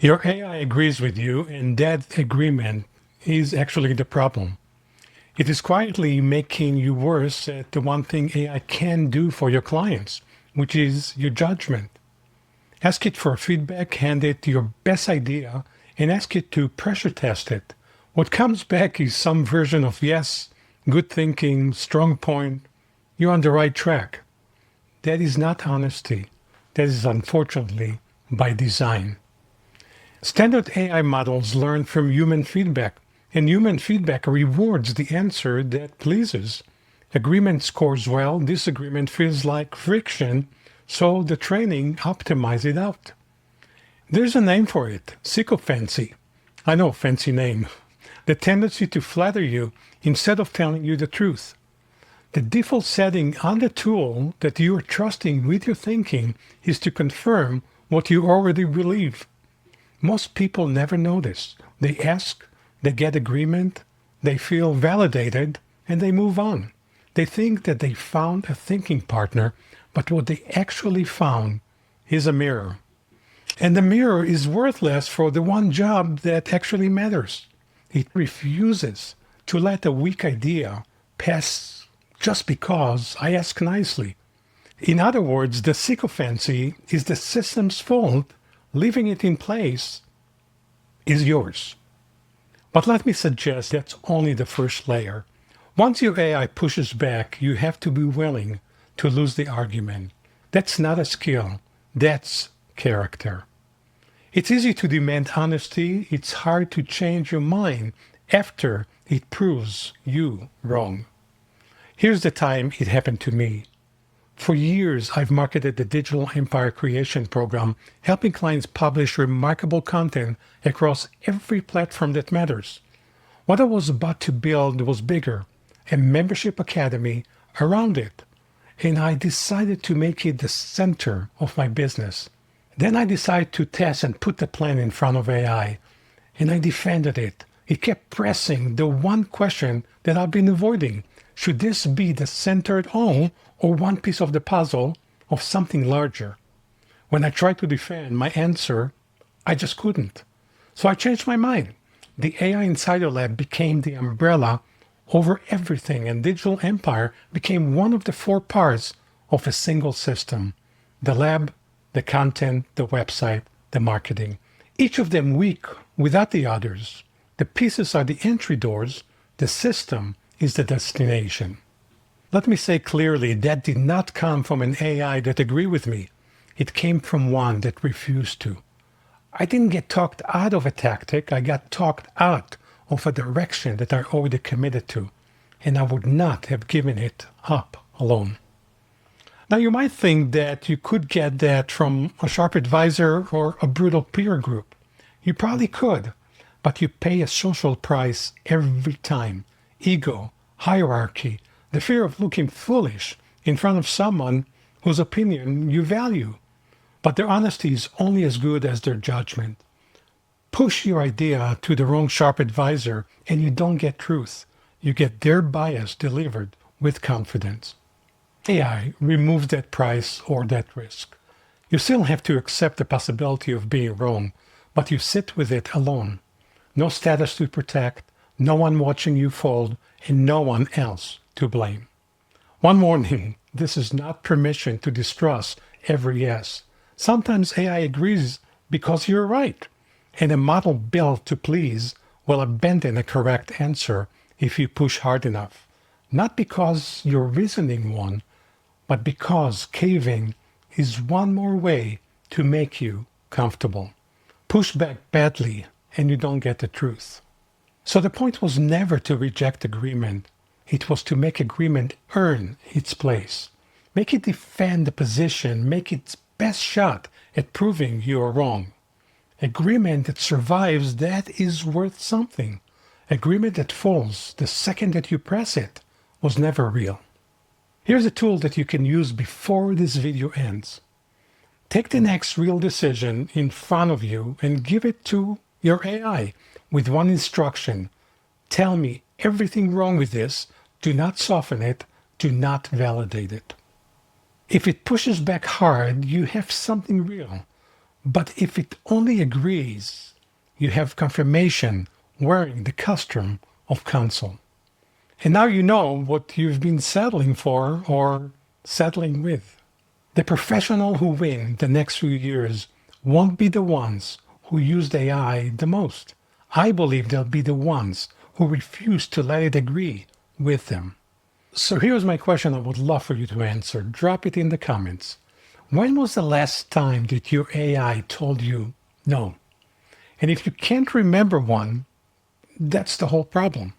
Your AI agrees with you, and that agreement is actually the problem. It is quietly making you worse at the one thing AI can do for your clients, which is your judgment. Ask it for feedback, hand it your best idea, and ask it to pressure test it. What comes back is some version of yes, good thinking, strong point, you're on the right track. That is not honesty. That is unfortunately by design. Standard AI models learn from human feedback, and human feedback rewards the answer that pleases. Agreement scores well, disagreement feels like friction, so the training optimizes it out. There's a name for it, sycophancy. I know, fancy name. The tendency to flatter you instead of telling you the truth. The default setting on the tool that you are trusting with your thinking is to confirm what you already believe. Most people never notice. They ask, they get agreement, they feel validated, and they move on. They think that they found a thinking partner, but what they actually found is a mirror. And the mirror is worthless for the one job that actually matters. It refuses to let a weak idea pass just because I ask nicely. In other words, the sycophancy is the system's fault. Leaving it in place is yours. But let me suggest that's only the first layer. Once your AI pushes back, you have to be willing to lose the argument. That's not a skill, that's character. It's easy to demand honesty, it's hard to change your mind after it proves you wrong. Here's the time it happened to me. For years, I've marketed the Digital Empire Creation Program, helping clients publish remarkable content across every platform that matters. What I was about to build was bigger, a membership academy around it, and I decided to make it the center of my business. Then I decided to test and put the plan in front of AI, and I defended it. It kept pressing the one question that I've been avoiding. Should this be the center at all, or one piece of the puzzle of something larger? When I tried to defend my answer, I just couldn't. So I changed my mind. The AI Insider Lab became the umbrella over everything, and Digital Empire became one of the four parts of a single system. The lab, the content, the website, the marketing. Each of them weak without the others. The pieces are the entry doors. The system is the destination. Let me say clearly, that did not come from an AI that agreed with me. It came from one that refused to. I didn't get talked out of a tactic, I got talked out of a direction that I already committed to, and I would not have given it up alone. Now you might think that you could get that from a sharp advisor or a brutal peer group. You probably could, but you pay a social price every time. Ego, hierarchy, the fear of looking foolish in front of someone whose opinion you value. But their honesty is only as good as their judgment. Push your idea to the wrong sharp advisor and you don't get truth. You get their bias delivered with confidence. AI removes that price or that risk. You still have to accept the possibility of being wrong, but you sit with it alone. No status to protect, no one watching you fold, and no one else to blame. One warning, this is not permission to distrust every yes. Sometimes AI agrees because you're right, and a model built to please will abandon a correct answer if you push hard enough. Not because you're reasoning one, but because caving is one more way to make you comfortable. Push back badly and you don't get the truth. So the point was never to reject agreement. It was to make agreement earn its place. Make it defend the position, make its best shot at proving you are wrong. Agreement that survives, that is worth something. Agreement that falls the second that you press it was never real. Here's a tool that you can use before this video ends. Take the next real decision in front of you and give it to your AI with one instruction. Tell me everything wrong with this. Do not soften it. Do not validate it. If it pushes back hard, you have something real. But if it only agrees, you have confirmation wearing the costume of counsel. And now you know what you've been settling for or settling with. The professional who win the next few years won't be the ones who use the AI the most. I believe they'll be the ones who refuse to let it agree with them. So here's my question I would love for you to answer. Drop it in the comments. When was the last time that your AI told you no? And if you can't remember one, that's the whole problem.